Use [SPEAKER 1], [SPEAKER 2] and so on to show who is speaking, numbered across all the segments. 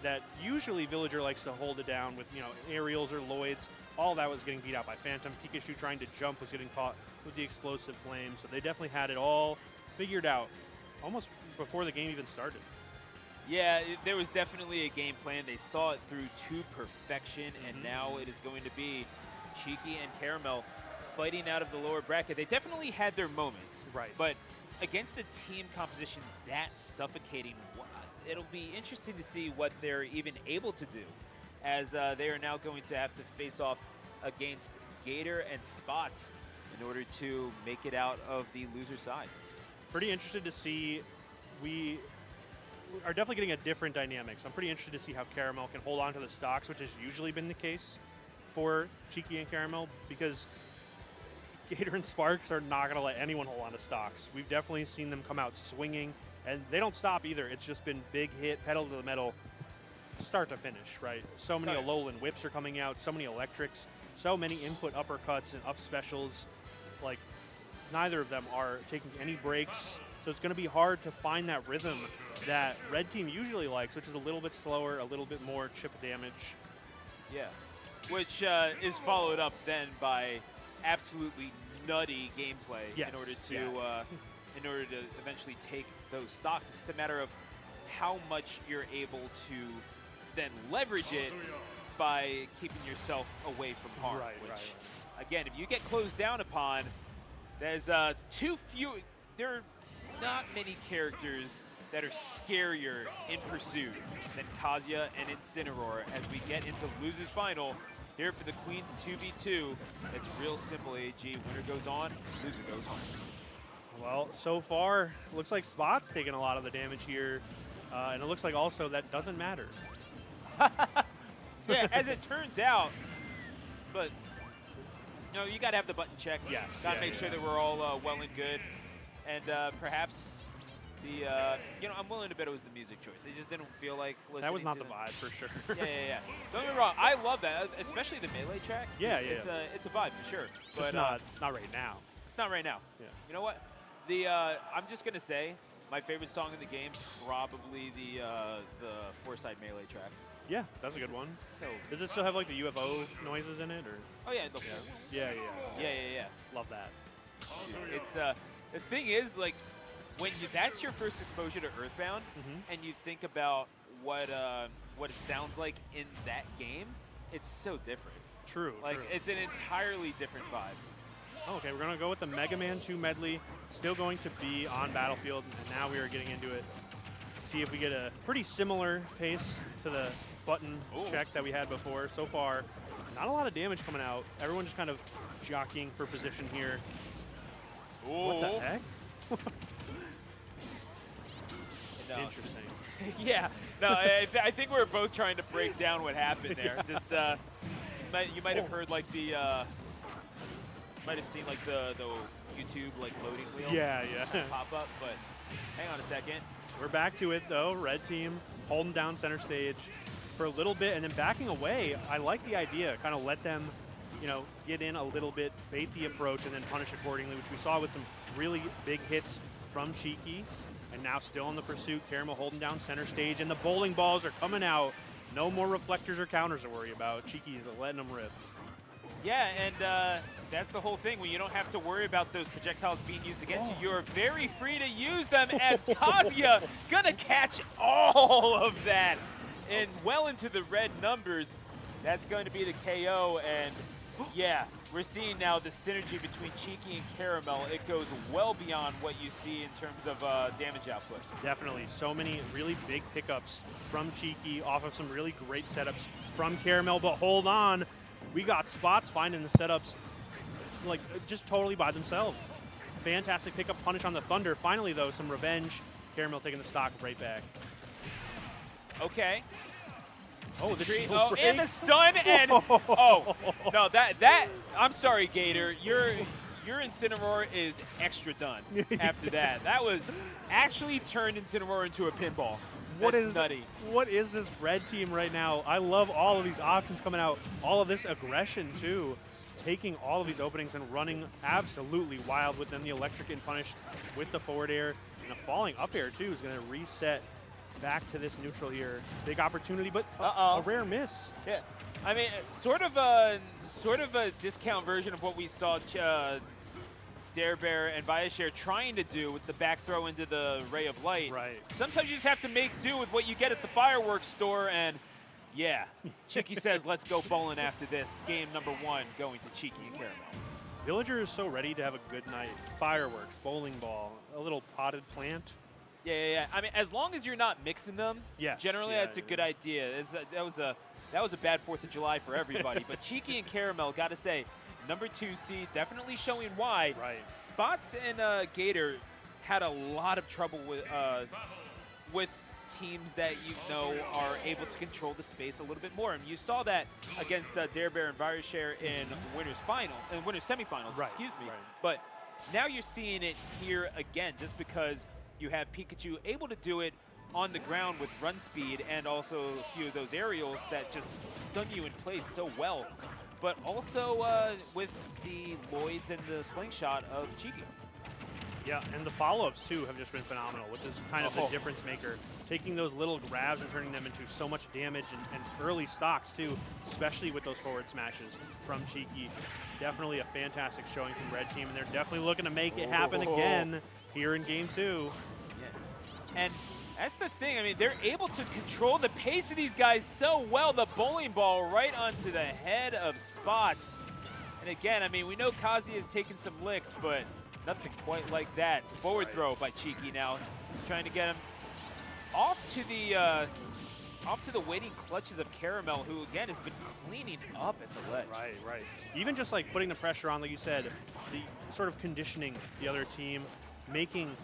[SPEAKER 1] that usually Villager likes to hold it down with, aerials or Lloyds. All that was getting beat out by Phantom. Pikachu trying to jump was getting caught with the explosive flame. So they definitely had it all figured out almost before the game even started.
[SPEAKER 2] Yeah, there was definitely a game plan. They saw it through to perfection, and now it is going to be Cheeky and Karamel fighting out of the lower bracket. They definitely had their moments.
[SPEAKER 1] Right.
[SPEAKER 2] But against a team composition that suffocating, it'll be interesting to see what they're even able to do, as they are now going to have to face off against Gaytor and Spots in order to make it out of the loser side.
[SPEAKER 1] Pretty interested to see. We are definitely getting a different dynamic. So I'm pretty interested to see how Karamel can hold on to the stocks, which has usually been the case for Cheeky and Karamel, because Gaytor and Sparks are not going to let anyone hold on to stocks. We've definitely seen them come out swinging, and they don't stop either. It's just been big hit, pedal to the metal, start to finish, right? So many Alolan whips are coming out, so many electrics, so many input uppercuts and up specials. Like, neither of them are taking any breaks, so it's going to be hard to find that rhythm that Red Team usually likes, which is a little bit slower, a little bit more chip damage.
[SPEAKER 2] Yeah, which is followed up then by absolutely nutty gameplay in order to eventually take those stocks. It's just a matter of how much you're able to then leverage it by keeping yourself away from harm. Which, again, if you get closed down upon, there's too few. There are not many characters that are scarier in pursuit than Kazuya and Incineroar as we get into Losers Final here for the Queens 2v2. It's real simple, AG. Winner goes on, loser goes home.
[SPEAKER 1] Well, so far, looks like Spot's taking a lot of the damage here, and it looks like also that doesn't matter.
[SPEAKER 2] Yeah, as it turns out, but you got to have the button checked.
[SPEAKER 1] Yes.
[SPEAKER 2] Got to make sure that we're all well and good, and perhaps the I'm willing to bet it was the music choice. They just didn't feel like listening.
[SPEAKER 1] That was not
[SPEAKER 2] to
[SPEAKER 1] the vibe for sure.
[SPEAKER 2] Yeah. Don't get me wrong, I love that, especially the melee track.
[SPEAKER 1] Yeah.
[SPEAKER 2] It's a vibe for sure.
[SPEAKER 1] But not right now.
[SPEAKER 2] It's not right now.
[SPEAKER 1] Yeah.
[SPEAKER 2] You know what? I'm just gonna say my favorite song in the game, probably the Foresight melee track.
[SPEAKER 1] Yeah, that's a good one.
[SPEAKER 2] So
[SPEAKER 1] does it still have like the UFO noises in it, or?
[SPEAKER 2] Oh yeah, yeah.
[SPEAKER 1] Love that.
[SPEAKER 2] It's the thing is, like, when that's your first exposure to Earthbound, and you think about what it sounds like in that game, it's so different.
[SPEAKER 1] True.
[SPEAKER 2] It's an entirely different vibe.
[SPEAKER 1] Okay, we're gonna go with the Mega Man 2 medley. Still going to be on Battlefield, and now we are getting into it. See if we get a pretty similar pace to the button check that we had before. So far, not a lot of damage coming out. Everyone just kind of jockeying for position here. What the heck?
[SPEAKER 2] No,
[SPEAKER 1] interesting.
[SPEAKER 2] Yeah. No, I think we're both trying to break down what happened there. Just you might have heard like the might have seen like the YouTube like loading wheel.
[SPEAKER 1] Yeah.
[SPEAKER 2] Pop up, but hang on a second.
[SPEAKER 1] We're back to it though. Red team holding down center stage for a little bit and then backing away. I like the idea. Kind of let them, get in a little bit, bait the approach, and then punish accordingly, which we saw with some really big hits from Cheeky. And now still in the pursuit, Karamel holding down center stage, and the bowling balls are coming out. No more reflectors or counters to worry about. Cheeky is letting them rip.
[SPEAKER 2] Yeah, and that's the whole thing. When you don't have to worry about those projectiles being used against you, you're very free to use them as Kazuya gonna catch all of that. And well into the red numbers, that's going to be the KO. And yeah, we're seeing now the synergy between Cheeky and Karamel. It goes well beyond what you see in terms of damage output.
[SPEAKER 1] Definitely. So many really big pickups from Cheeky off of some really great setups from Karamel. But hold on. We got Spots finding the setups like just totally by themselves. Fantastic pickup punish on the Thunder. Finally, though, some revenge. Karamel taking the stock right back.
[SPEAKER 2] Okay.
[SPEAKER 1] Oh, the
[SPEAKER 2] and the stun, and no, that I'm sorry, Gaytor. Your Incineroar is extra done after that. That was actually turned Incineroar into a pinball. That's nutty.
[SPEAKER 1] What is this red team right now? I love all of these options coming out, all of this aggression too, taking all of these openings and running absolutely wild with them. The electric and punished with the forward air, and a falling up air too is going to reset back to this neutral here. Big opportunity, but
[SPEAKER 2] Uh-oh.
[SPEAKER 1] a rare miss.
[SPEAKER 2] Yeah, I mean, sort of a discount version of what we saw Dare Bear and Viashare trying to do with the back throw into the ray of light.
[SPEAKER 1] Right.
[SPEAKER 2] Sometimes you just have to make do with what you get at the fireworks store, and yeah, Cheeky says, let's go bowling after this. Game number 1 going to Cheeky and Karamel.
[SPEAKER 1] Villager is so ready to have a good night. Fireworks, bowling ball, a little potted plant.
[SPEAKER 2] Yeah. I mean, as long as you're not mixing them,
[SPEAKER 1] yes,
[SPEAKER 2] generally that's a good idea. That was a bad 4th of July for everybody. But Cheeky and Karamel, got to say, number 2 seed, definitely showing why.
[SPEAKER 1] Right.
[SPEAKER 2] Spots and Gaytor had a lot of trouble with teams that are able to control the space a little bit more. And you saw that against Dare Bear and Viashare in winners semifinals,
[SPEAKER 1] right,
[SPEAKER 2] excuse me.
[SPEAKER 1] right.
[SPEAKER 2] But now you're seeing it here again, just because you have Pikachu able to do it on the ground with run speed and also a few of those aerials that just stun you in place so well. But also with the Lloyds and the slingshot of Cheeky.
[SPEAKER 1] Yeah, and the follow-ups, too, have just been phenomenal, which is kind of the difference maker. Taking those little grabs and turning them into so much damage and early stocks, too, especially with those forward smashes from Cheeky. Definitely a fantastic showing from Red Team, and they're definitely looking to make it happen again here in Game 2.
[SPEAKER 2] Yeah. And that's the thing. I mean, they're able to control the pace of these guys so well. The bowling ball right onto the head of Spots. And again, I mean, we know Kazi has taken some licks, but nothing quite like that. Forward throw by Cheeky now, trying to get him off to the waiting clutches of Karamel, who again has been cleaning up at the ledge.
[SPEAKER 1] Right. Even just like putting the pressure on, like you said, the sort of conditioning the other team, making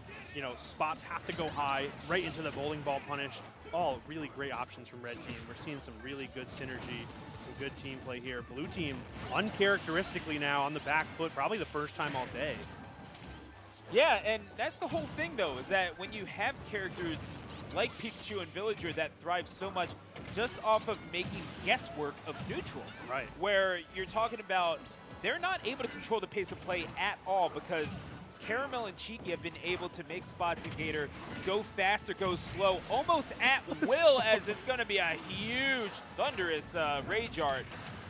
[SPEAKER 1] Spots have to go high right into the bowling ball punish. All really great options from Red Team. We're seeing some really good synergy, some good team play here. Blue Team uncharacteristically now on the back foot, probably the first time all day.
[SPEAKER 2] Yeah, and that's the whole thing, though, is that when you have characters like Pikachu and Villager that thrive so much just off of making guesswork of neutral.
[SPEAKER 1] Right.
[SPEAKER 2] Where you're talking about they're not able to control the pace of play at all because Karamel and Cheeky have been able to make Spots and Gaytor go fast or go slow almost at will, as it's going to be a huge, thunderous Rage Art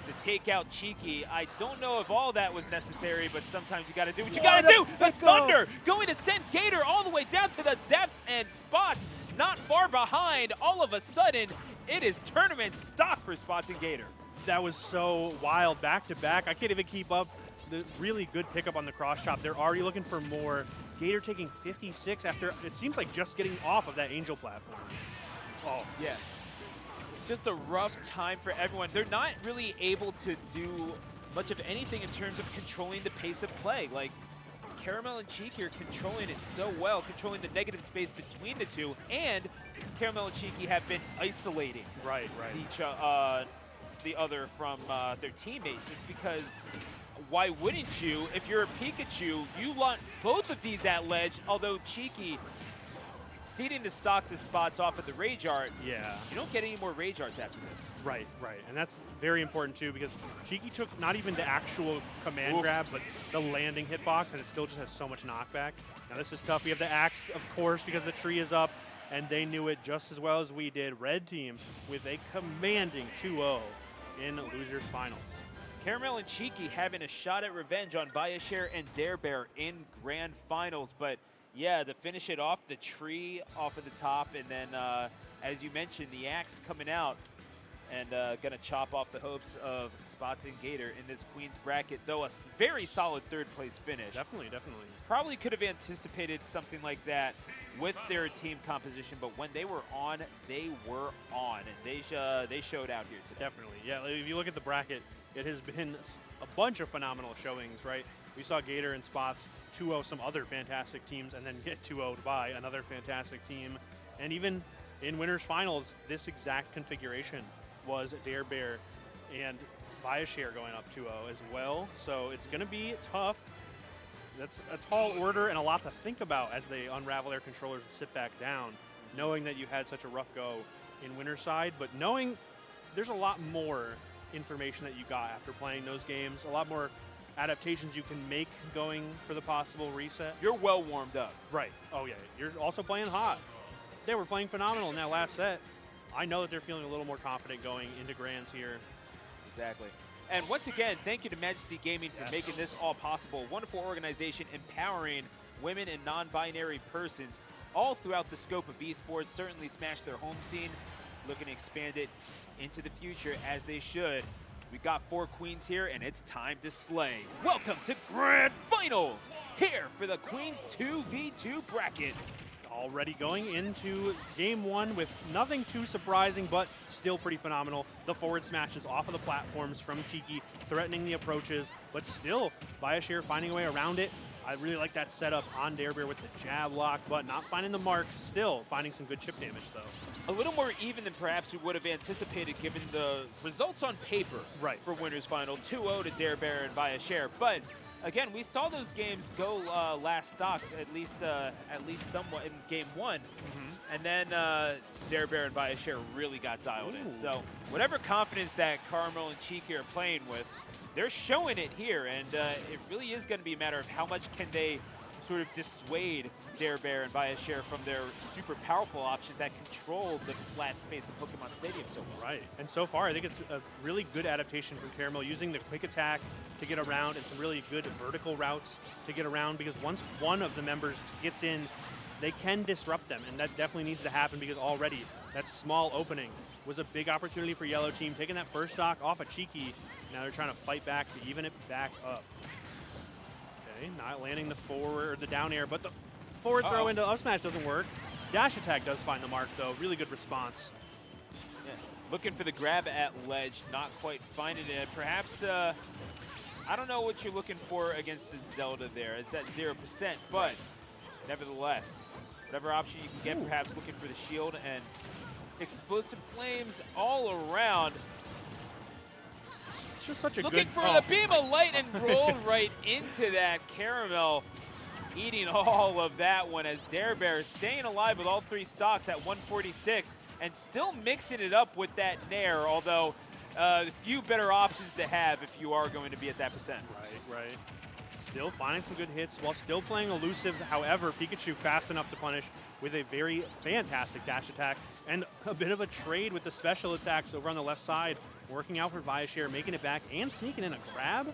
[SPEAKER 2] to take out Cheeky. I don't know if all that was necessary, but sometimes you got to do what you got to do. The Thunder going to send Gaytor all the way down to the depths, and Spots not far behind. All of a sudden, it is tournament stock for Spots and Gaytor.
[SPEAKER 1] That was so wild, back to back. I can't even keep up. The really good pickup on the cross chop. They're already looking for more. Gaytor taking 56 after, it seems like, just getting off of that Angel platform.
[SPEAKER 2] Oh, yeah. It's just a rough time for everyone. They're not really able to do much of anything in terms of controlling the pace of play. Like, Karamel and Cheeky are controlling it so well, controlling the negative space between the two, and Karamel and Cheeky have been isolating the other from their teammate, just because why wouldn't you? If you're a Pikachu, you want both of these at ledge, although Cheeky seeding to stock the Spots off of the Rage Art.
[SPEAKER 1] Yeah.
[SPEAKER 2] You don't get any more Rage Arts after this.
[SPEAKER 1] Right. And that's very important, too, because Cheeky took not even the actual command grab, but the landing hitbox, and it still just has so much knockback. Now, this is tough. We have the Axe, of course, because the tree is up, and they knew it just as well as we did. Red Team with a commanding 2-0 in Losers Finals.
[SPEAKER 2] Karamel and Cheeky having a shot at revenge on Viashare and Dare Bear in Grand Finals, but yeah, to finish it off, the tree off of the top, and then, as you mentioned, the Axe coming out and going to chop off the hopes of Spots and Gaytor in this Queen's bracket, though a very solid third-place finish.
[SPEAKER 1] Definitely.
[SPEAKER 2] Probably could have anticipated something like that with their team composition, but when they were on, they were on, and they showed out here today.
[SPEAKER 1] Definitely, yeah. If you look at the bracket, it has been a bunch of phenomenal showings, right? We saw Gaytor and Spots 2-0 some other fantastic teams and then get 2-0'd by another fantastic team. And even in winners finals, this exact configuration was Dare Bear and Viashare going up 2-0 as well. So it's going to be tough. That's a tall order and a lot to think about as they unravel their controllers and sit back down, knowing that you had such a rough go in winner's side, but knowing there's a lot more information that you got after playing those games, a lot more adaptations you can make going for the possible reset.
[SPEAKER 2] You're well warmed up.
[SPEAKER 1] Right. Oh, yeah. You're also playing hot. they were playing phenomenal in that last set. I know that they're feeling a little more confident going into Grands here.
[SPEAKER 2] Exactly. And once again, thank you to Majesty Gaming for making this all possible. Wonderful organization empowering women and non-binary persons all throughout the scope of esports. Certainly smashed their home scene, looking to expand it into the future as they should. We got 4 queens here, and it's time to slay. Welcome to Grand Finals, here for the Queens 2v2 bracket.
[SPEAKER 1] Already going into game 1 with nothing too surprising, but still pretty phenomenal. The forward smashes off of the platforms from Cheeky, threatening the approaches, but still, Viashare finding a way around it. I really like that setup on Darebear with the jab lock, but not finding the mark. Still finding some good chip damage, though.
[SPEAKER 2] A little more even than perhaps we would have anticipated given the results on paper for Winners Final. 2-0 to Darebear and Viashare. But again, we saw those games go last stock, at least somewhat in game 1. And then Darebear and Viashare really got dialed in. So whatever confidence that Karamel and Cheeky are playing with, they're showing it here, and it really is going to be a matter of how much can they sort of dissuade Darebear and Viashare from their super powerful options that control the flat space of Pokemon Stadium so far.
[SPEAKER 1] And so far, I think it's a really good adaptation from Karamel, using the quick attack to get around and some really good vertical routes to get around, because once one of the members gets in, they can disrupt them, and that definitely needs to happen, because already that small opening was a big opportunity for Yellow Team, taking that first stock off of Cheeky. Now they're trying to fight back to even it back up. Okay, not landing the forward, the down air, but the forward throw into up smash doesn't work. Dash attack does find the mark, though. Really good response.
[SPEAKER 2] Yeah. Looking for the grab at ledge, not quite finding it. Perhaps, I don't know what you're looking for against the Zelda there. It's at 0%, but nevertheless, whatever option you can get, perhaps looking for the shield and explosive flames all around.
[SPEAKER 1] It's just such a
[SPEAKER 2] looking
[SPEAKER 1] good...
[SPEAKER 2] for the beam of light and rolled right into that. Karamel eating all of that one as Darebear staying alive with all 3 stocks at 146 and still mixing it up with that Nair, although a few better options to have if you are going to be at that percent.
[SPEAKER 1] Right. Still finding some good hits while still playing elusive. However, Pikachu fast enough to punish with a very fantastic dash attack and a bit of a trade with the special attacks over on the left side, working out for Viashare, making it back and sneaking in a grab.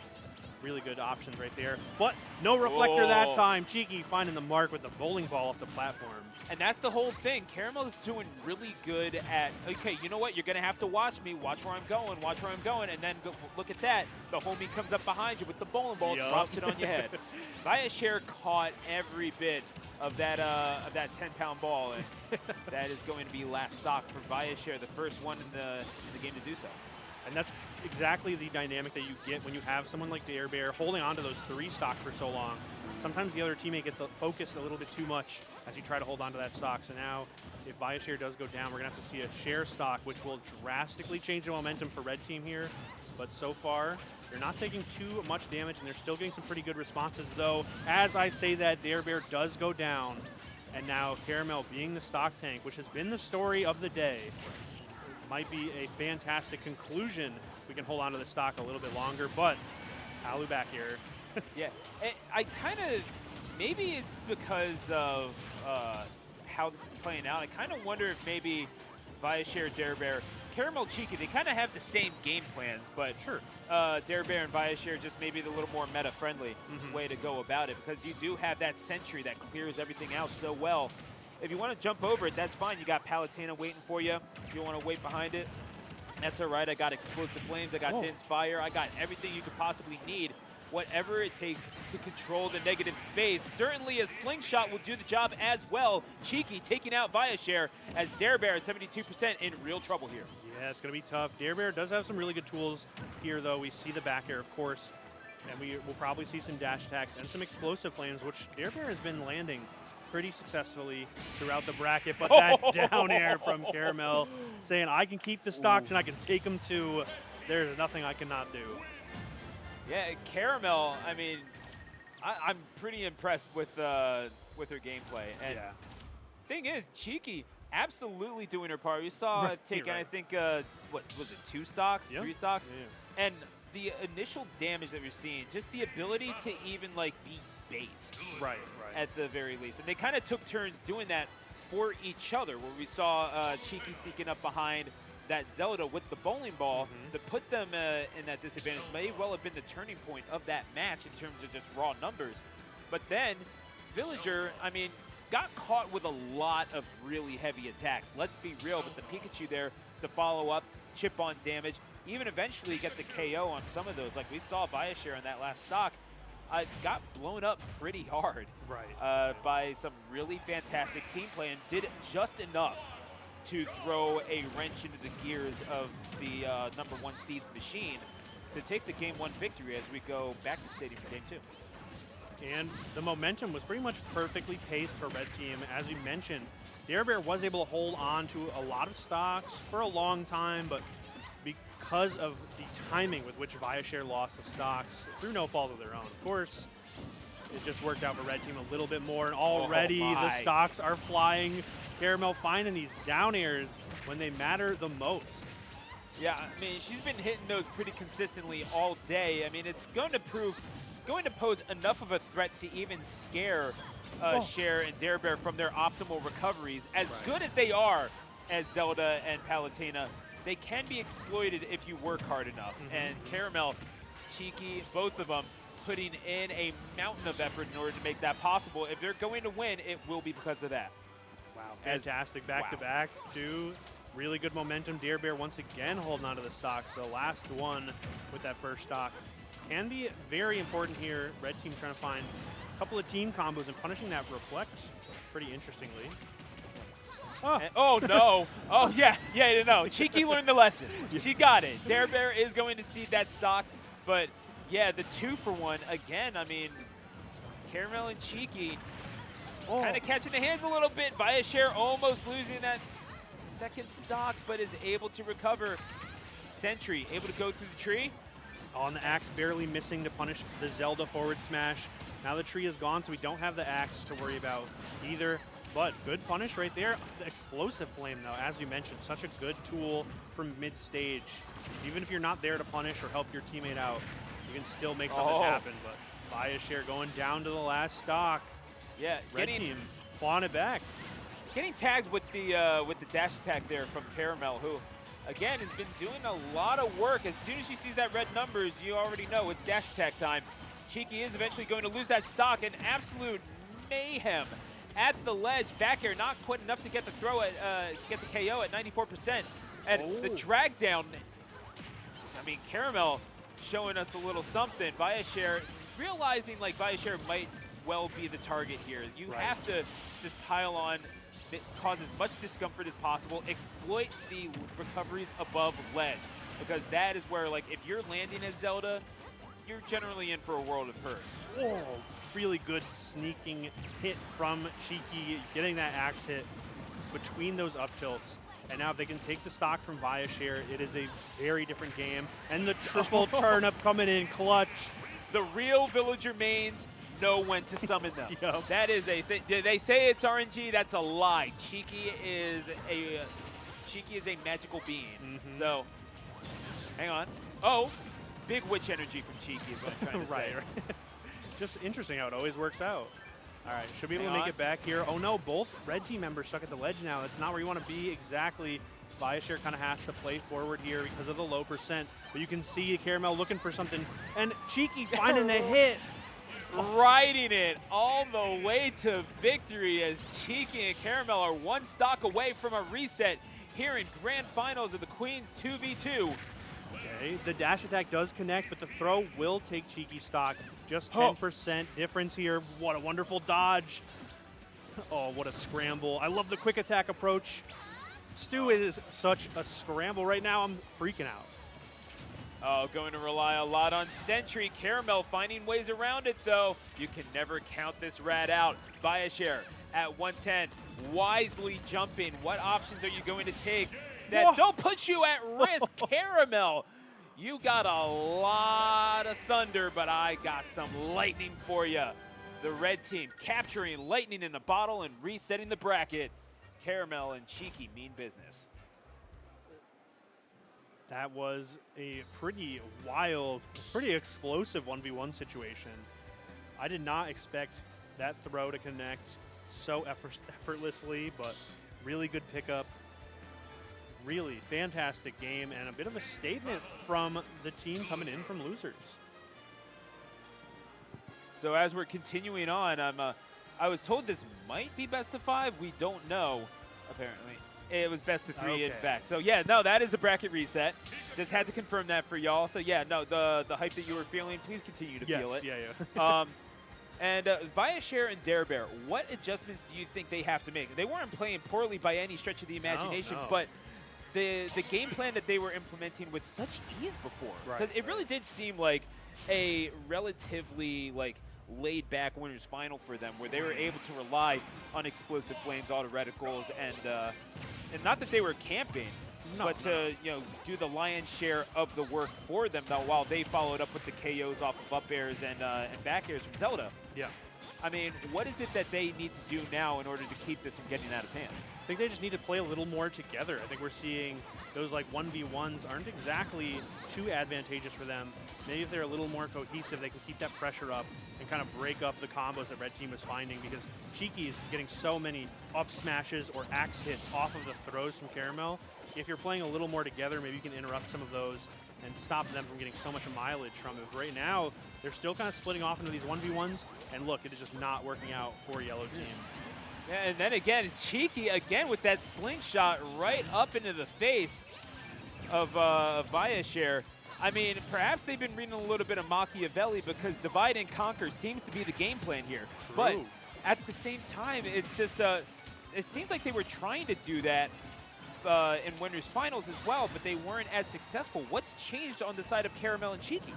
[SPEAKER 1] Really good options right there, but no reflector that time. Cheeky finding the mark with the bowling ball off the platform.
[SPEAKER 2] And that's the whole thing. Karamel's doing really good at, okay, you know what? You're going to have to watch me. Watch where I'm going. Watch where I'm going. And then go, look at that. The homie comes up behind you with the bowling ball, drops it on your head. Viashare caught every bit of that 10-pound ball. And that is going to be last stock for Viashare, the first one in the game to do so.
[SPEAKER 1] And that's exactly the dynamic that you get when you have someone like Darebear holding on to those 3 stocks for so long. Sometimes the other teammate gets focused a little bit too much as you try to hold on to that stock. So now, if Viashare does go down, we're going to have to see a share stock, which will drastically change the momentum for Red Team here. But so far, they're not taking too much damage, and they're still getting some pretty good responses, though. As I say that, Darebear does go down. And now Karamel being the stock tank, which has been the story of the day, might be a fantastic conclusion. We can hold on to the stock a little bit longer, but Alu back here.
[SPEAKER 2] Yeah, I kind of, maybe it's because of how this is playing out. I kind of wonder if maybe Viashare, Darebear, Karamel, Cheeky, they kind of have the same game plans, but Darebear and Viashare just maybe the little more meta-friendly way to go about it, because you do have that sentry that clears everything out so well. If you want to jump over it, that's fine. You got Palutena waiting for you. If you want to wait behind it, that's all right. I got Explosive Flames. I got Dense Fire. I got everything you could possibly need. Whatever it takes to control the negative space. Certainly a slingshot will do the job as well. Cheeky taking out Viashare as Darebear is 72% in real trouble here.
[SPEAKER 1] Yeah, it's going to be tough. Darebear does have some really good tools here, though. We see the back air, of course, and we will probably see some dash attacks and some Explosive Flames, which Darebear has been landing pretty successfully throughout the bracket, but that down air from Karamel saying, I can keep the stocks and I can take them too. There's nothing I cannot do.
[SPEAKER 2] Yeah, Karamel, I mean, I'm pretty impressed with her gameplay. And thing is, Cheeky absolutely doing her part. We saw taking, I think, what was it, 2 stocks, 3 stocks? Yeah. And the initial damage that we're seeing, just the ability to even, like, be bait. At the very least. And they kind of took turns doing that for each other, where we saw Cheeky sneaking up behind that Zelda with the bowling ball to put them in that disadvantage may well have been the turning point of that match in terms of just raw numbers. But then Villager, I mean, got caught with a lot of really heavy attacks. Let's be real, but the Pikachu there to follow up, chip on damage, even eventually get the KO on some of those. Like we saw Viashare on that last stock, got blown up pretty hard by some really fantastic team play and did just enough to throw a wrench into the gears of the number 1 seeds machine to take the Game 1 victory as we go back to Stadium for Game 2.
[SPEAKER 1] And the momentum was pretty much perfectly paced for Red Team. As we mentioned, Bear was able to hold on to a lot of stocks for a long time, but because of the timing with which Viashare lost the stocks, through no fault of their own, of course, it just worked out for Red Team a little bit more, and already the stocks are flying. Karamel finding these down airs when they matter the most.
[SPEAKER 2] Yeah, I mean, she's been hitting those pretty consistently all day. I mean, it's going to pose enough of a threat to even scare Cher and Dare Bear from their optimal recoveries. As good as they are as Zelda and Palutena, they can be exploited if you work hard enough. And Karamel, Cheeky, both of them putting in a mountain of effort in order to make that possible. If they're going to win, it will be because of that.
[SPEAKER 1] Wow, fantastic back-to-back. 2 really good momentum. Dare Bear once again holding on to the stock. So last one with that first stock can be very important here. Red Team trying to find a couple of team combos and punishing that reflect pretty interestingly.
[SPEAKER 2] Oh no. Oh, yeah, no. Cheeky learned the lesson. She got it. Dare Bear is going to cede that stock. But, yeah, the 2-for-1, again, I mean, Karamel and Cheeky kind of catching the hands a little bit. Viashare almost losing that second stock, but is able to recover. Sentry able to go through the tree.
[SPEAKER 1] On the axe, barely missing to punish the Zelda forward smash. Now the tree is gone, so we don't have the axe to worry about either. But good punish right there. The explosive flame, though, as you mentioned, such a good tool from mid-stage. Even if you're not there to punish or help your teammate out, you can still make something happen. But Viashare going down to the last stock.
[SPEAKER 2] Yeah,
[SPEAKER 1] Red Team clawing it back.
[SPEAKER 2] Getting tagged with the dash attack there from Karamel, who, again, has been doing a lot of work. As soon as she sees that red numbers, you already know it's dash attack time. Cheeky is eventually going to lose that stock, and absolute mayhem at the ledge. Back air not quite enough to get the throw at get the KO at 94%. And the drag down, I mean, Karamel showing us a little something. Viashare realizing like Viashare might well be the target here. You have to just pile on, cause as much discomfort as possible, exploit the recoveries above ledge, because that is where, like, if you're landing as Zelda, you're generally in for a world of hurt.
[SPEAKER 1] Whoa, really good sneaking hit from Cheeky, getting that axe hit between those up tilts. And now if they can take the stock from Viashare, it is a very different game. And the triple turnip coming in clutch.
[SPEAKER 2] The real Villager mains know when to summon them. That is a thing. They say it's RNG. That's a lie. Cheeky is a magical being. So, hang on. Oh, big witch energy from Cheeky is what I'm trying to say.
[SPEAKER 1] Just interesting how it always works out. All right, should be able to make it back here. Oh no, both Red Team members stuck at the ledge now. That's not where you want to be exactly. Viashare kind of has to play forward here because of the low percent. But you can see Karamel looking for something. And Cheeky finding the hit.
[SPEAKER 2] Riding it all the way to victory as Cheeky and Karamel are one stock away from a reset here in Grand Finals of the Queens 2v2.
[SPEAKER 1] Okay, the dash attack does connect, but the throw will take Cheeky stock. Just 10% difference here. What a wonderful dodge. Oh, what a scramble. I love the quick attack approach. Stu is such a scramble right now. I'm freaking out.
[SPEAKER 2] Oh, going to rely a lot on Sentry. Karamel finding ways around it, though. You can never count this rat out. Viashare at 110, wisely jumping. What options are you going to take that don't put you at risk? Karamel, you got a lot of thunder, but I got some lightning for you. The red team capturing lightning in a bottle and resetting the bracket. Karamel and Cheeky mean business.
[SPEAKER 1] That was a pretty wild, pretty explosive 1v1 situation. I did not expect that throw to connect. so effortlessly, but really good pickup. Really fantastic game and a bit of a statement from the team coming in from losers.
[SPEAKER 2] So as we're continuing on, I was told this might be best of 5. We don't know, apparently. It was best of 3, in fact. So, yeah, no, that is a bracket reset. Just had to confirm that for y'all. So, yeah, no, the hype that you were feeling, please continue to feel it.
[SPEAKER 1] Yeah.
[SPEAKER 2] And Viashare and Dare Bear, what adjustments do you think they have to make? They weren't playing poorly by any stretch of the imagination, but the game plan that they were implementing with such ease before. Right. It really did seem like a relatively, laid back winners final for them, where they were able to rely on explosive flames, auto reticles, and not that they were camping, but to do the lion's share of the work for them. Now, while they followed up with the KOs off of up airs and back airs from Zelda.
[SPEAKER 1] Yeah.
[SPEAKER 2] I mean, what is it that they need to do now in order to keep this from getting out of hand?
[SPEAKER 1] I think they just need to play a little more together. I think we're seeing those 1v1s aren't exactly too advantageous for them. Maybe if they're a little more cohesive, they can keep that pressure up and kind of break up the combos that Red Team is finding, because Cheeky is getting so many up smashes or axe hits off of the throws from Karamel. If you're playing a little more together, maybe you can interrupt some of those and stop them from getting so much mileage from it. But right now, they're still kind of splitting off into these 1v1s, and look, it is just not working out for Yellow Team.
[SPEAKER 2] Yeah, and then again, it's Cheeky again with that slingshot right up into the face of Viashare. I mean, perhaps they've been reading a little bit of Machiavelli, because divide and conquer seems to be the game plan here.
[SPEAKER 1] True.
[SPEAKER 2] But at the same time, it's just it seems like they were trying to do that in Winners Finals as well, but they weren't as successful. What's changed on the side of Karamel and Cheeky?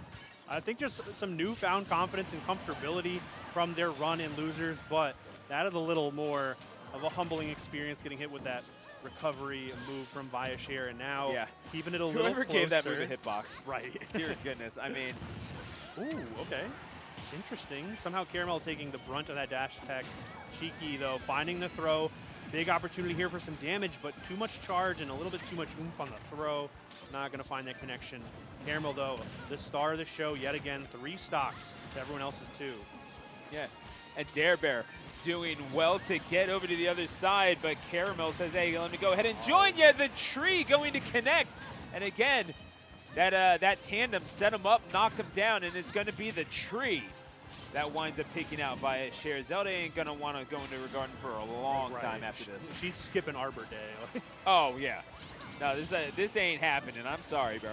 [SPEAKER 1] I think just some newfound confidence and comfortability from their run in losers, but that is a little more of a humbling experience, getting hit with that recovery move from Viashare, and now keeping it a little
[SPEAKER 2] Whoever
[SPEAKER 1] closer.
[SPEAKER 2] gave that move a hitbox.
[SPEAKER 1] Right.
[SPEAKER 2] Dear goodness. I mean.
[SPEAKER 1] Ooh, okay. Interesting. Somehow Karamel taking the brunt of that dash attack. Cheeky, though, finding the throw. Big opportunity here for some damage, but too much charge and a little bit too much oomph on the throw. Not going to find that connection. Karamel, though, the star of the show yet again. 3 stocks to everyone else's 2.
[SPEAKER 2] Yeah. And Dare Bear doing well to get over to the other side, but Karamel says, hey, let me go ahead and join you. The tree going to connect. And again, that tandem set him up, knock him down, and it's going to be the tree that winds up taking out Viashare. Zelda ain't going to want to go into her garden for a long time after this.
[SPEAKER 1] She's skipping Arbor Day.
[SPEAKER 2] Oh, yeah. No, this ain't happening. I'm sorry, bro.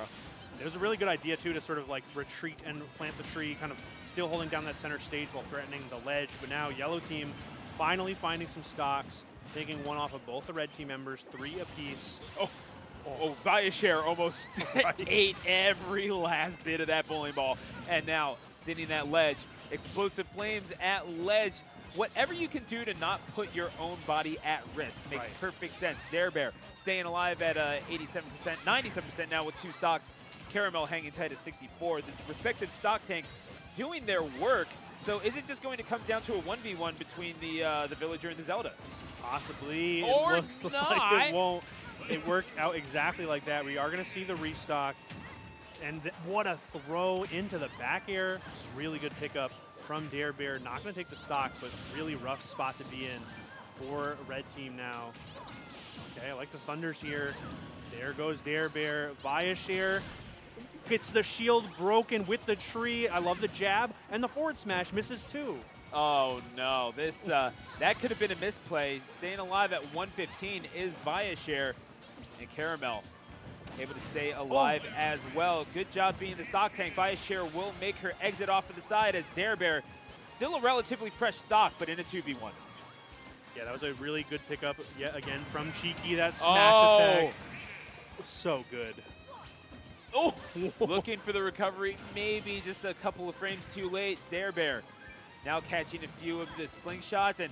[SPEAKER 1] It was a really good idea, too, to sort of retreat and plant the tree, kind of still holding down that center stage while threatening the ledge. But now Yellow Team finally finding some stocks, taking one off of both the Red Team members, 3 apiece.
[SPEAKER 2] Oh, Viashare almost ate every last bit of that bowling ball. And now sitting at ledge, explosive flames at ledge. Whatever you can do to not put your own body at risk makes perfect sense. Dare Bear staying alive at 87%, 97% now with 2 stocks. Karamel hanging tight at 64. The respective stock tanks doing their work. So is it just going to come down to a 1v1 between the Villager and the Zelda?
[SPEAKER 1] Possibly.
[SPEAKER 2] Or
[SPEAKER 1] it looks
[SPEAKER 2] not.
[SPEAKER 1] Like it won't. It worked out exactly like that. We are going to see the restock. And what a throw into the back air. Really good pickup from Dare Bear. Not going to take the stock, but really rough spot to be in for Red Team now. Okay, I like the thunders here. There goes Dare Bear. Viashare gets the shield broken with the tree. I love the jab. And the forward smash misses too.
[SPEAKER 2] Oh, no. This that could have been a misplay. Staying alive at 115 is Viashare. And Karamel able to stay alive as well. Good job being the stock tank. Viashare will make her exit off of the side as Dare Bear, still a relatively fresh stock, but in a 2v1.
[SPEAKER 1] Yeah, that was a really good pickup yet again from Cheeky. That smash attack was so good.
[SPEAKER 2] Oh, looking for the recovery, maybe just a couple of frames too late. Dare Bear now catching a few of the slingshots, and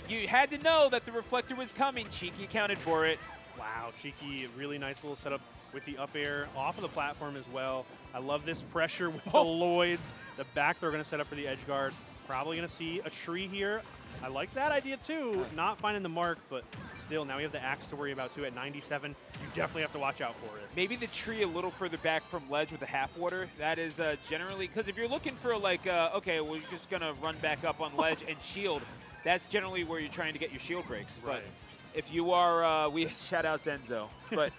[SPEAKER 2] you had to know that the reflector was coming. Cheeky accounted for it.
[SPEAKER 1] Wow, Cheeky, really nice little setup with the up air off of the platform as well. I love this pressure with the Lloyds. The back throw going to set up for the edge guard. Probably going to see a tree here. I like that idea too. Not finding the mark, but still, now we have the axe to worry about too at 97. You definitely have to watch out for it.
[SPEAKER 2] Maybe the tree a little further back from ledge with the half water. That is generally, because if you're looking for okay, we're just going to run back up on ledge and shield, that's generally where you're trying to get your shield breaks.
[SPEAKER 1] Right.
[SPEAKER 2] But if you are, we shout out Zenzo, but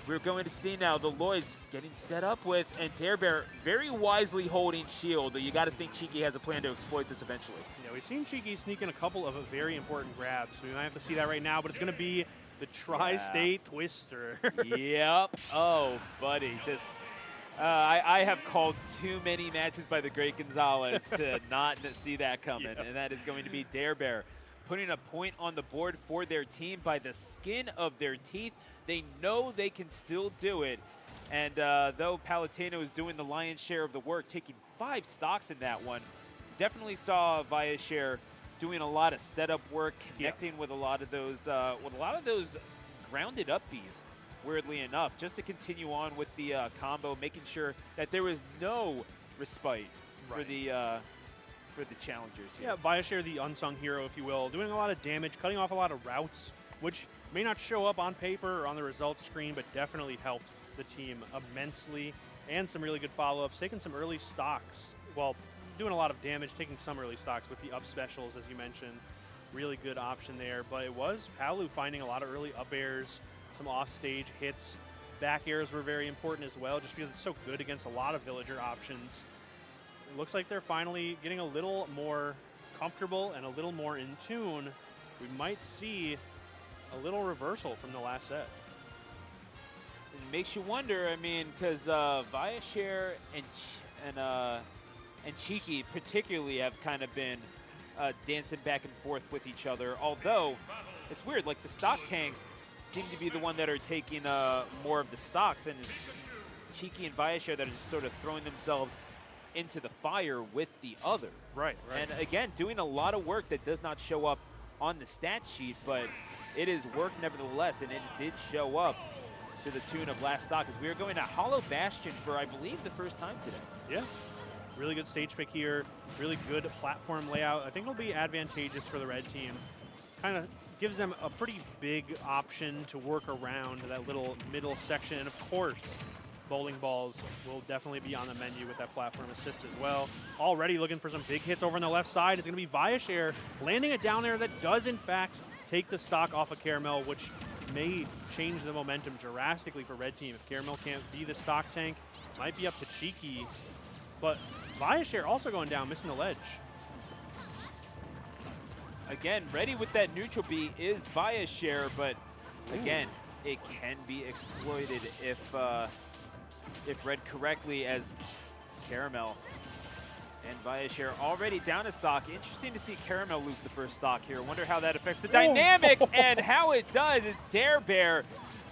[SPEAKER 2] we're going to see now the Lloyds getting set up with, and Dare Bear very wisely holding shield. You got to think Cheeky has a plan to exploit this eventually.
[SPEAKER 1] Yeah, we've seen Cheeky sneak in a couple of very important grabs, so we might have to see that right now, but it's going to be the Tri-State Twister.
[SPEAKER 2] Yep. Oh, buddy, just I have called too many matches by the great Gonzalez to not see that coming, and that is going to be Dare Bear putting a point on the board for their team by the skin of their teeth. They know they can still do it, and though Palatino is doing the lion's share of the work, taking 5 stocks in that one, definitely saw Viashare doing a lot of setup work, connecting with a lot of those grounded up Bs. Weirdly enough, just to continue on with the combo, making sure that there was no respite for the challengers here.
[SPEAKER 1] Yeah, Viashare, the unsung hero, if you will, doing a lot of damage, cutting off a lot of routes, which may not show up on paper or on the results screen, but definitely helped the team immensely. And some really good follow-ups, taking some early stocks. Well, doing a lot of damage, taking some early stocks with the up specials, as you mentioned. Really good option there. But it was Palu finding a lot of early up airs, some off-stage hits. Back airs were very important as well, just because it's so good against a lot of villager options. It looks like they're finally getting a little more comfortable and a little more in tune. We might see a little reversal from the last set.
[SPEAKER 2] It makes you wonder, I mean, because Viashare and Cheeky particularly have kind of been dancing back and forth with each other, although it's weird, like the stock tanks seem to be the one that are taking more of the stocks, and it's Cheeky and Viashare that are just sort of throwing themselves into the fire with the other.
[SPEAKER 1] Right.
[SPEAKER 2] And again, doing a lot of work that does not show up on the stat sheet, but it is work nevertheless, and it did show up to the tune of last stock, as we are going to Hollow Bastion for, I believe, the first time today.
[SPEAKER 1] Yeah. Really good stage pick here. Really good platform layout. I think it'll be advantageous for the red team. Kind of gives them a pretty big option to work around that little middle section. And of course, bowling balls will definitely be on the menu with that platform assist as well. Already looking for some big hits over on the left side. It's going to be Viashare landing it down there that does, in fact, take the stock off of Karamel, which may change the momentum drastically for red team. If Karamel can't be the stock tank, might be up to Cheeky. But Viashare also going down, missing the ledge.
[SPEAKER 2] Again, ready with that neutral B is Viashare, but again, it can be exploited if read correctly, as Karamel and Viashare already down a stock. Interesting to see Karamel lose the first stock here. Wonder how that affects the dynamic, and how it does is Dare Bear.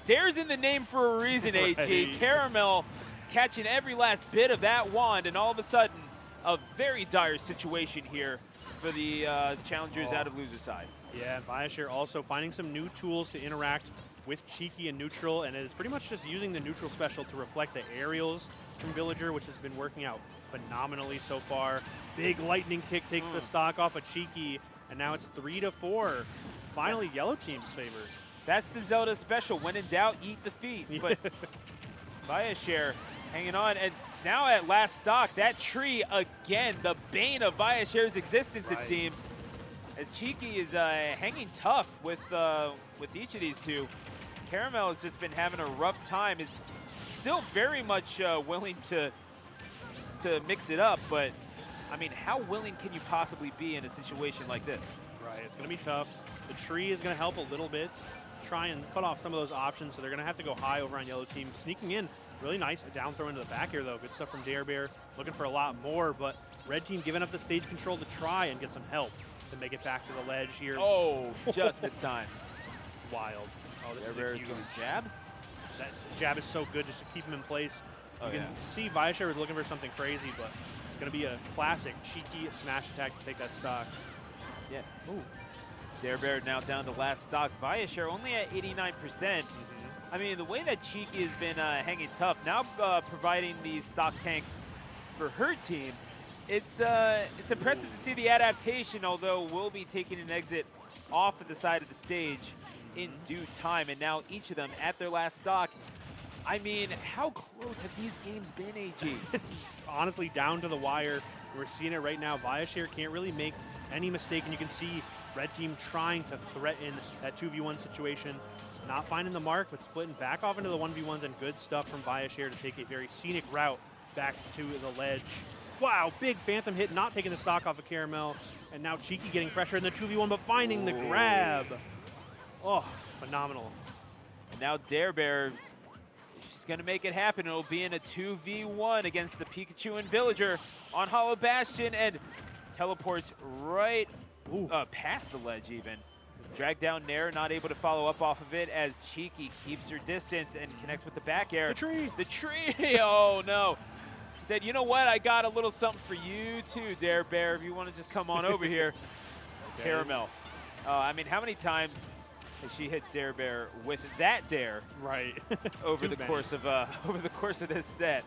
[SPEAKER 2] Dare's in the name for a reason, AG. Karamel catching every last bit of that wand, and all of a sudden, a very dire situation here for the challengers out of loser side.
[SPEAKER 1] Yeah, Viashare also finding some new tools to interact with Cheeky and neutral, and it's pretty much just using the neutral special to reflect the aerials from Villager, which has been working out phenomenally so far. Big lightning kick takes the stock off of Cheeky, and now it's 3-4. Finally, yellow team's favor.
[SPEAKER 2] That's the Zelda special. When in doubt, eat the feet. But Viashare hanging on, and now at last stock, that tree again, the bane of Viashare's existence, it seems, as Cheeky is hanging tough with each of these two. Karamel has just been having a rough time. Is still very much willing to mix it up, but I mean, how willing can you possibly be in a situation like this?
[SPEAKER 1] Right, it's going to be tough. The tree is going to help a little bit, try and cut off some of those options, so they're going to have to go high over on yellow team. Sneaking in, really nice, a down throw into the back here though. Good stuff from Dare Bear, looking for a lot more, but red team giving up the stage control to try and get some help to make it back to the ledge here.
[SPEAKER 2] Oh, just missed time.
[SPEAKER 1] Wild. Oh, this is
[SPEAKER 2] Dare
[SPEAKER 1] a
[SPEAKER 2] Bear's
[SPEAKER 1] huge
[SPEAKER 2] going jab.
[SPEAKER 1] That jab is so good just to keep him in place.
[SPEAKER 2] Oh,
[SPEAKER 1] you can see Viashare was looking for something crazy, but it's going to be a classic Cheeky smash attack to take that stock.
[SPEAKER 2] Yeah. Ooh. Dare Bear now down to last stock. Viashare only at 89%. I mean, the way that Cheeky has been hanging tough, now providing the stock tank for her team, it's impressive to see the adaptation, although we'll be taking an exit off of the side of the stage in due time. And now each of them at their last stock. I mean, how close have these games been, AG?
[SPEAKER 1] It's honestly down to the wire. We're seeing it right now. Viashare can't really make any mistake, and you can see Red team trying to threaten that 2v1 situation. Not finding the mark, but splitting back off into the 1v1s, and good stuff from Viashare to take a very scenic route back to the ledge. Wow, big Phantom hit, not taking the stock off of Karamel. And now Cheeky getting pressure in the 2v1, but finding the grab. Oh, phenomenal.
[SPEAKER 2] And now Dare Bear, she's going to make it happen. It'll be in a 2v1 against the Pikachu and Villager on Hollow Bastion, and teleports right past the ledge even. Drag down Nair, not able to follow up off of it as Cheeky keeps her distance and connects with the back air.
[SPEAKER 1] The tree!
[SPEAKER 2] The tree! Oh, no. He said, you know what? I got a little something for you, too, Dare Bear, if you want to just come on over here. Okay. Karamel. I mean, how many times has she hit Dare Bear with that dare?
[SPEAKER 1] Right.
[SPEAKER 2] over the course of this set.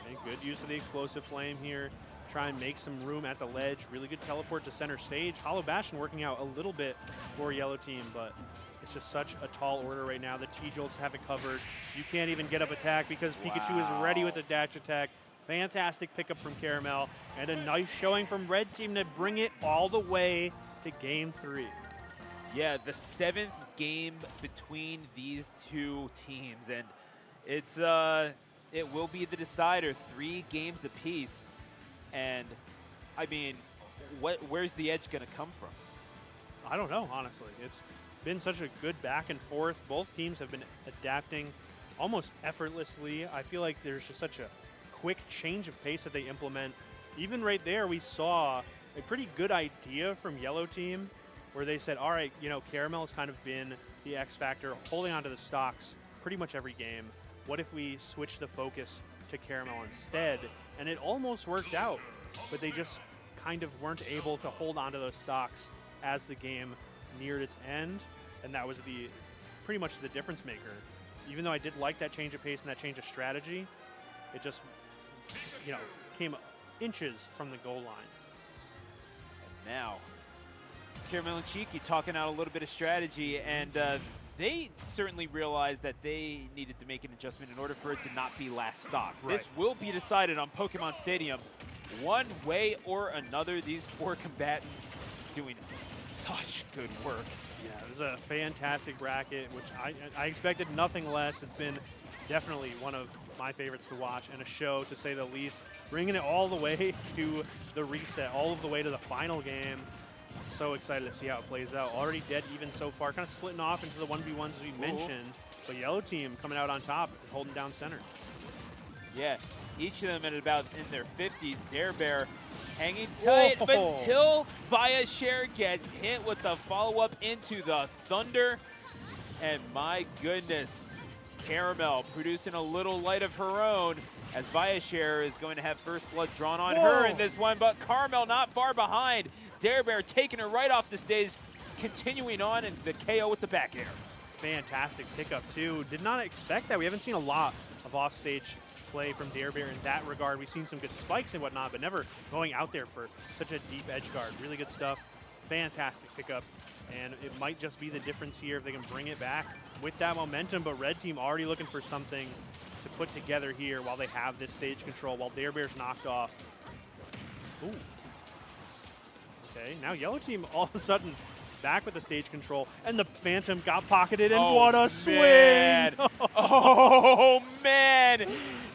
[SPEAKER 1] Okay, good use of the explosive flame here. Try and make some room at the ledge. Really good teleport to center stage. Hollow Bastion working out a little bit for Yellow Team, but it's just such a tall order right now. The T-Jolts have it covered. You can't even get up attack because Pikachu is ready with the dash attack. Fantastic pickup from Karamel, and a nice showing from Red Team to bring it all the way to Game 3.
[SPEAKER 2] Yeah, the 7th game between these two teams, and it's it will be the decider. 3 games apiece. And, I mean, where's the edge going to come from?
[SPEAKER 1] I don't know, honestly. It's been such a good back and forth. Both teams have been adapting almost effortlessly. I feel like there's just such a quick change of pace that they implement. Even right there, we saw a pretty good idea from Yellow Team where they said, all right, you know, Karamel has kind of been the X factor, holding onto the stocks pretty much every game. What if we switch the focus to Karamel instead? And it almost worked out, but they just kind of weren't able to hold onto those stocks as the game neared its end, and that was pretty much the difference maker. Even though I did like that change of pace and that change of strategy, it just, you know, came inches from the goal line.
[SPEAKER 2] And now, Karamel and Cheeky talking out a little bit of strategy, and they certainly realized that they needed to make an adjustment in order for it to not be last stock. Right. This will be decided on Pokemon Stadium. One way or another, these 4 combatants doing such good work.
[SPEAKER 1] Yeah, it was a fantastic bracket, which I expected nothing less. It's been definitely one of my favorites to watch, and a show, to say the least. Bringing it all the way to the reset, all of the way to the final game. So excited to see how it plays out. Already dead even so far, kind of splitting off into the 1v1s as we mentioned, but Yellow Team coming out on top, holding down center.
[SPEAKER 2] Yeah, each of them at about in their 50s. Dare Bear hanging tight until Viashare gets hit with the follow-up into the Thunder. And my goodness, Karamel producing a little light of her own as Viashare is going to have first blood drawn on her in this one, but Karamel not far behind. Dare Bear taking her right off the stage, continuing on, and the KO with the back air.
[SPEAKER 1] Fantastic pickup, too. Did not expect that. We haven't seen a lot of offstage play from Dare Bear in that regard. We've seen some good spikes and whatnot, but never going out there for such a deep edge guard. Really good stuff. Fantastic pickup, and it might just be the difference here if they can bring it back with that momentum, but Red Team already looking for something to put together here while they have this stage control, while Dare Bear's knocked off. Ooh. Okay, now Yellow Team all of a sudden back with the stage control, and the Phantom got pocketed, and what a swing!
[SPEAKER 2] Oh, man!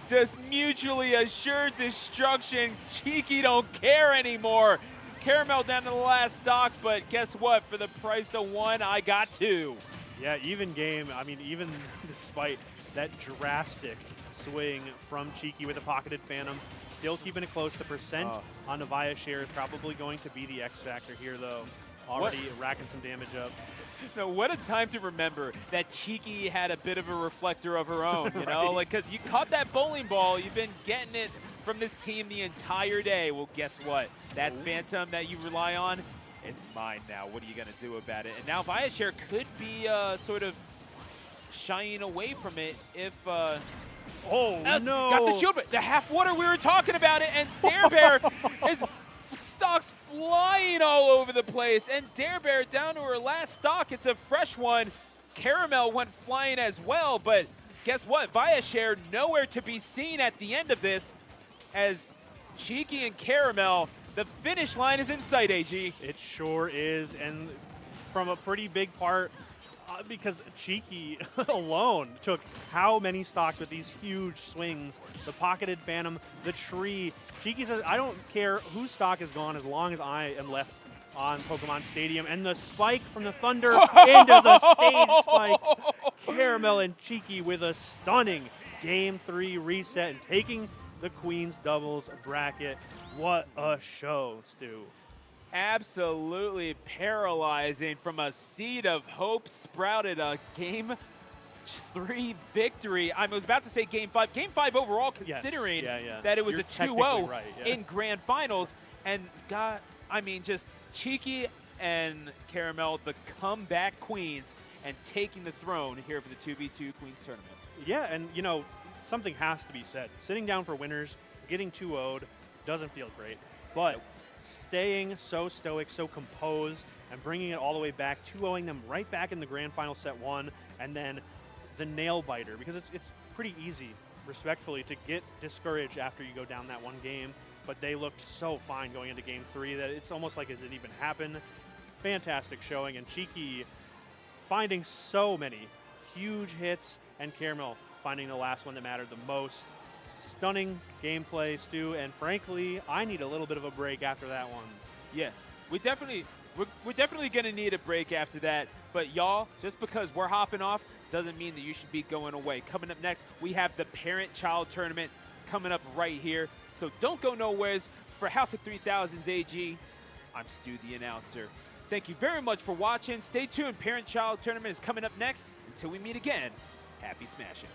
[SPEAKER 2] Just mutually assured destruction. Cheeky don't care anymore. Karamel down to the last stock, but guess what? For the price of 1, I got 2.
[SPEAKER 1] Yeah, even game. I mean, even despite that drastic swing from Cheeky with a pocketed Phantom, still keeping it close. The percent on the Viashare is probably going to be the X factor here, though. Already racking some damage up.
[SPEAKER 2] No, what a time to remember that Cheeky had a bit of a reflector of her own, you know? Like, because you caught that bowling ball, you've been getting it from this team the entire day. Well, guess what? That Phantom that you rely on, it's mine now. What are you going to do about it? And now Viashare could be sort of shying away from it if...
[SPEAKER 1] no!
[SPEAKER 2] Got the shield, but the half water, we were talking about it, and Dare Bear is stocks flying all over the place, and Dare Bear down to her last stock. It's a fresh one. Karamel went flying as well, but guess what? Viashare nowhere to be seen at the end of this as Cheeky and Karamel The finish line is in sight, AG.
[SPEAKER 1] It sure is, and from a pretty big part, because Cheeky alone took how many stocks with these huge swings. The pocketed Phantom, the tree. Cheeky says, I don't care whose stock is gone as long as I am left on Pokemon Stadium. And the spike from the Thunder into the stage spike. Karamel and Cheeky with a stunning Game 3 reset and taking the Queen's doubles bracket. What a show, Stu.
[SPEAKER 2] Absolutely paralyzing. From a seed of hope sprouted a Game 3 victory. I was about to say Game 5. Game 5 overall, considering that it was a 2-0
[SPEAKER 1] right,
[SPEAKER 2] in Grand Finals. And God, I mean, just Cheeky and Karamel, the comeback queens, and taking the throne here for the 2v2 Queens tournament.
[SPEAKER 1] Yeah, and you know, something has to be said. Sitting down for winners, getting 2-0'd doesn't feel great. But staying so stoic, so composed, and bringing it all the way back, 2-0ing them right back in the grand final set 1, and then the nail biter, because it's pretty easy, respectfully, to get discouraged after you go down that one game, but they looked so fine going into Game 3 that it's almost like it didn't even happen. Fantastic showing, and Cheeky finding so many huge hits, and Karamel finding the last one that mattered the most. Stunning gameplay, Stu, and frankly, I need a little bit of a break after that one.
[SPEAKER 2] Yeah, we're definitely going to need a break after that. But y'all, just because we're hopping off doesn't mean that you should be going away. Coming up next, we have the parent-child tournament coming up right here. So don't go nowheres. For House of 3000's AG, I'm Stu, the announcer. Thank you very much for watching. Stay tuned. Parent-child tournament is coming up next. Until we meet again, happy smashing.